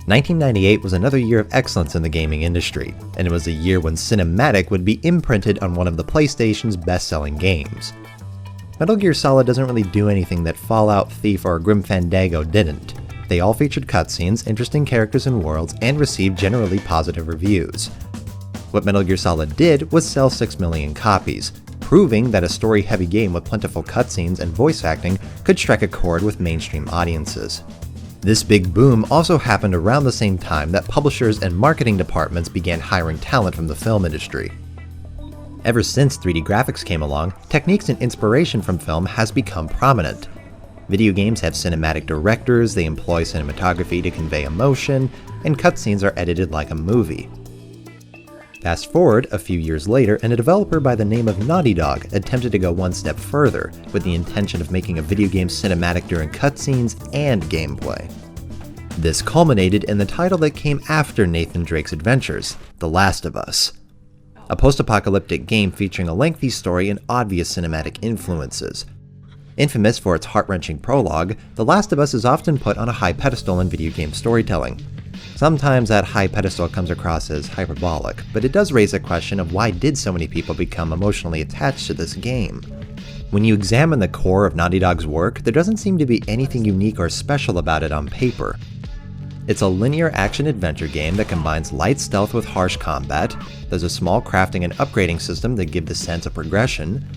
1998 was another year of excellence in the gaming industry, and it was a year when cinematic would be imprinted on one of the PlayStation's best-selling games. Metal Gear Solid doesn't really do anything that Fallout, Thief, or Grim Fandango didn't. They all featured cutscenes, interesting characters and worlds, and received generally positive reviews. What Metal Gear Solid did was sell 6 million copies, proving that a story-heavy game with plentiful cutscenes and voice acting could strike a chord with mainstream audiences. This big boom also happened around the same time that publishers and marketing departments began hiring talent from the film industry. Ever since 3D graphics came along, techniques and inspiration from film has become prominent. Video games have cinematic directors, they employ cinematography to convey emotion, and cutscenes are edited like a movie. Fast forward a few years later, and a developer by the name of Naughty Dog attempted to go one step further, with the intention of making a video game cinematic during cutscenes and gameplay. This culminated in the title that came after Nathan Drake's adventures, The Last of Us, a post-apocalyptic game featuring a lengthy story and obvious cinematic influences. Infamous for its heart-wrenching prologue, The Last of Us is often put on a high pedestal in video game storytelling. Sometimes that high pedestal comes across as hyperbolic, but it does raise a question of why did so many people become emotionally attached to this game? When you examine the core of Naughty Dog's work, there doesn't seem to be anything unique or special about it on paper. It's a linear action-adventure game that combines light stealth with harsh combat. There's a small crafting and upgrading system that give the sense of progression.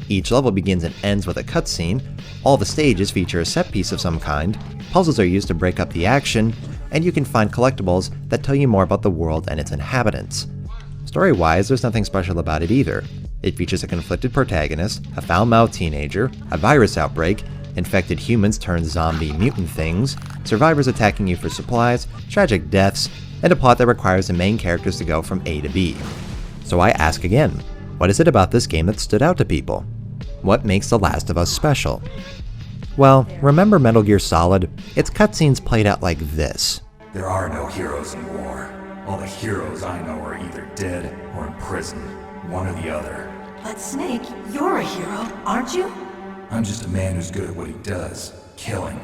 Each level begins and ends with a cutscene. All the stages feature a set piece of some kind. Puzzles are used to break up the action, and you can find collectibles that tell you more about the world and its inhabitants. Story-wise, there's nothing special about it either. It features a conflicted protagonist, a foul-mouthed teenager, a virus outbreak, infected humans turned zombie mutant things, survivors attacking you for supplies, tragic deaths, and a plot that requires the main characters to go from A to B. So I ask again, what is it about this game that stood out to people? What makes The Last of Us special? Well, remember Metal Gear Solid? Its cutscenes played out like this. There are no heroes in war. All the heroes I know are either dead or in prison, one or the other. But Snake, you're a hero, aren't you? I'm just a man who's good at what he does, killing.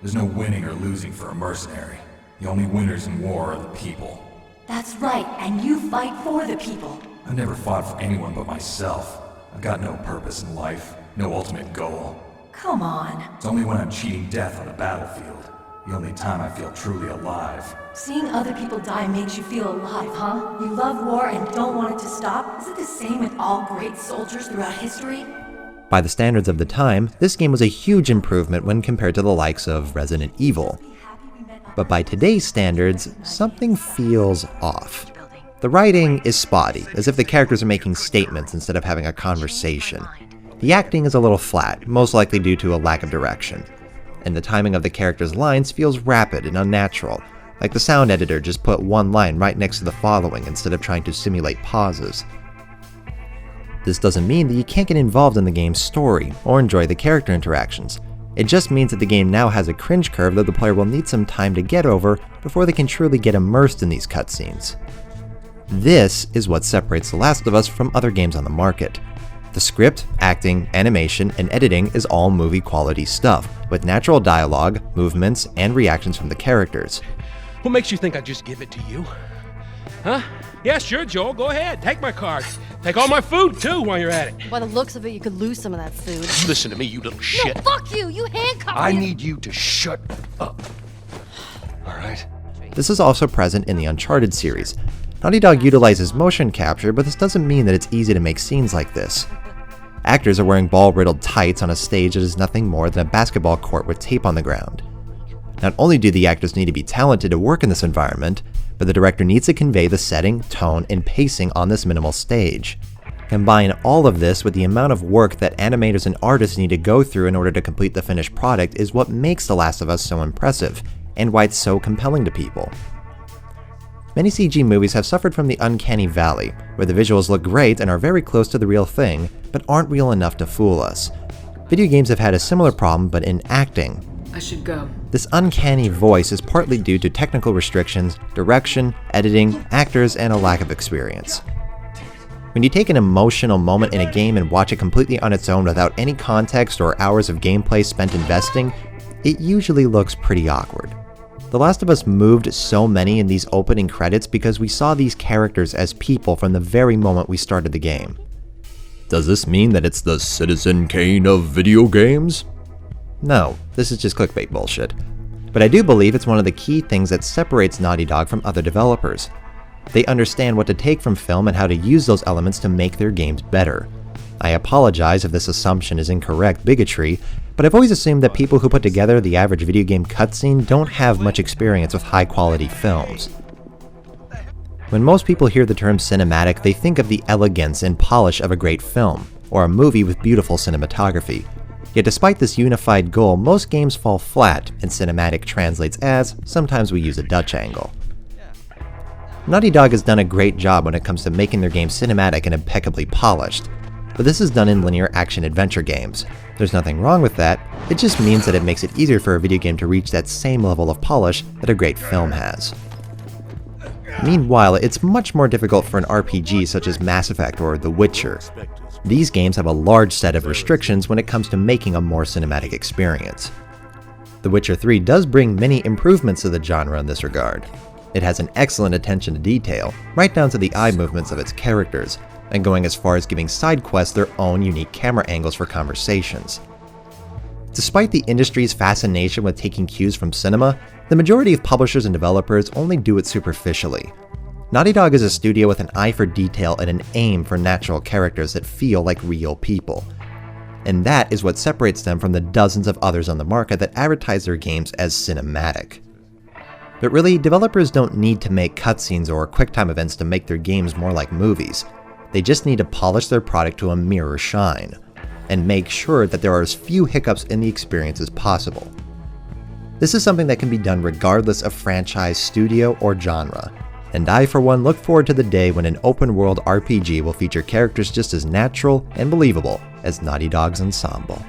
There's no winning or losing for a mercenary. The only winners in war are the people. That's right, and you fight for the people. I've never fought for anyone but myself. I've got no purpose in life, no ultimate goal. Come on. It's only when I'm cheating death on a battlefield. The only time I feel truly alive. Seeing other people die makes you feel alive, huh? You love war and don't want it to stop? Is it the same with all great soldiers throughout history? By the standards of the time, this game was a huge improvement when compared to the likes of Resident Evil. But by today's standards, something feels off. The writing is spotty, as if the characters are making statements instead of having a conversation. The acting is a little flat, most likely due to a lack of direction. And the timing of the characters' lines feels rapid and unnatural, like the sound editor just put one line right next to the following instead of trying to simulate pauses. This doesn't mean that you can't get involved in the game's story or enjoy the character interactions. It just means that the game now has a cringe curve that the player will need some time to get over before they can truly get immersed in these cutscenes. This is what separates The Last of Us from other games on the market. The script, acting, animation, and editing is all movie quality stuff, with natural dialogue, movements, and reactions from the characters. What makes you think I'd just give it to you? Huh? Yeah, sure, Joel, go ahead. Take my card. Take all my food, too, while you're at it. By the looks of it, you could lose some of that food. Listen to me, you little shit. No, fuck you! You handcuffed me! I need you to shut up. All right? This is also present in the Uncharted series. Naughty Dog utilizes motion capture, but this doesn't mean that it's easy to make scenes like this. Actors are wearing ball-riddled tights on a stage that is nothing more than a basketball court with tape on the ground. Not only do the actors need to be talented to work in this environment, but the director needs to convey the setting, tone, and pacing on this minimal stage. Combine all of this with the amount of work that animators and artists need to go through in order to complete the finished product is what makes The Last of Us so impressive, and why it's so compelling to people. Many CG movies have suffered from the uncanny valley, where the visuals look great and are very close to the real thing, but aren't real enough to fool us. Video games have had a similar problem, but in acting. I should go. This uncanny voice is partly due to technical restrictions, direction, editing, actors, and a lack of experience. When you take an emotional moment in a game and watch it completely on its own without any context or hours of gameplay spent investing, it usually looks pretty awkward. The Last of Us moved so many in these opening credits because we saw these characters as people from the very moment we started the game. Does this mean that it's the Citizen Kane of video games? No, this is just clickbait bullshit. But I do believe it's one of the key things that separates Naughty Dog from other developers. They understand what to take from film and how to use those elements to make their games better. I apologize if this assumption is incorrect bigotry, but I've always assumed that people who put together the average video game cutscene don't have much experience with high-quality films. When most people hear the term cinematic, they think of the elegance and polish of a great film, or a movie with beautiful cinematography. Yet despite this unified goal, most games fall flat, and cinematic translates as, sometimes we use a Dutch angle. Naughty Dog has done a great job when it comes to making their games cinematic and impeccably polished, but this is done in linear action-adventure games. There's nothing wrong with that, it just means that it makes it easier for a video game to reach that same level of polish that a great film has. Meanwhile, it's much more difficult for an RPG such as Mass Effect or The Witcher. These games have a large set of restrictions when it comes to making a more cinematic experience. The Witcher 3 does bring many improvements to the genre in this regard. It has an excellent attention to detail, right down to the eye movements of its characters, and going as far as giving side quests their own unique camera angles for conversations. Despite the industry's fascination with taking cues from cinema, the majority of publishers and developers only do it superficially. Naughty Dog is a studio with an eye for detail and an aim for natural characters that feel like real people. And that is what separates them from the dozens of others on the market that advertise their games as cinematic. But really, developers don't need to make cutscenes or QuickTime events to make their games more like movies. They just need to polish their product to a mirror shine, and make sure that there are as few hiccups in the experience as possible. This is something that can be done regardless of franchise, studio, or genre, and I for one look forward to the day when an open-world RPG will feature characters just as natural and believable as Naughty Dog's ensemble.